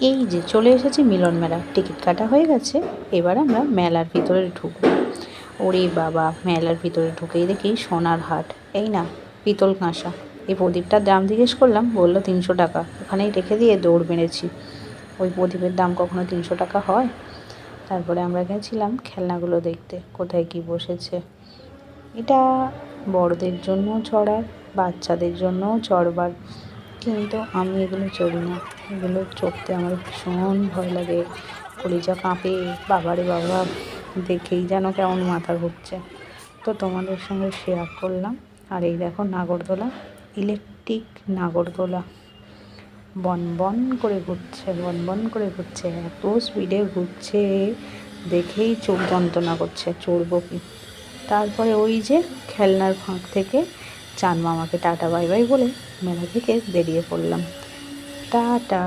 এই যে চলে এসেছি মিলন মেলা, টিকিট কাটা হয়ে গেছে। এবার আমরা মেলার ভিতরে ঢুকবো। ওরে বাবা, মেলার ভিতরে ঢুকেই দেখি সোনার হাট। এই না, পিতল কাঁসা। এই প্রদীপটার দাম জিজ্ঞেস করলাম, বললো 300 টাকা। ওখানেই রেখে দিয়ে দৌড় মেরেছি। ওই প্রদীপের দাম কখনো 300 টাকা হয়? তারপরে আমরা গেছিলাম খেলনাগুলো দেখতে, কোথায় কি বসেছে। এটা বড়দের জন্য চড়ার, বাচ্চাদের জন্যও চড়বার, কিন্তু আমি এগুলো চড়ি না। এগুলো চড়তে আমার ভীষণ ভয় লাগে, কলিজা কাঁপে। বাবারে বাবা, দেখেই যেন কেমন মাথা ঘুরছে। তো তোমাদের সঙ্গে শেয়ার করলাম। আর এই দেখো নাগরদোলা, ইলেকট্রিক নাগরদোলা, বন বন করে ঘুরছে, বন বন করে ঘুরছে, এত স্পিডে ঘুরছে, দেখেই চোখ যন্ত্রণা করছে, চড়বো কি। তারপরে ওই যে খেলনার ফাঁক থেকে চাঁদ মামাকে টাটা বাই বাই বলে মেলা থেকে বেরিয়ে পড়লাম। টাটা।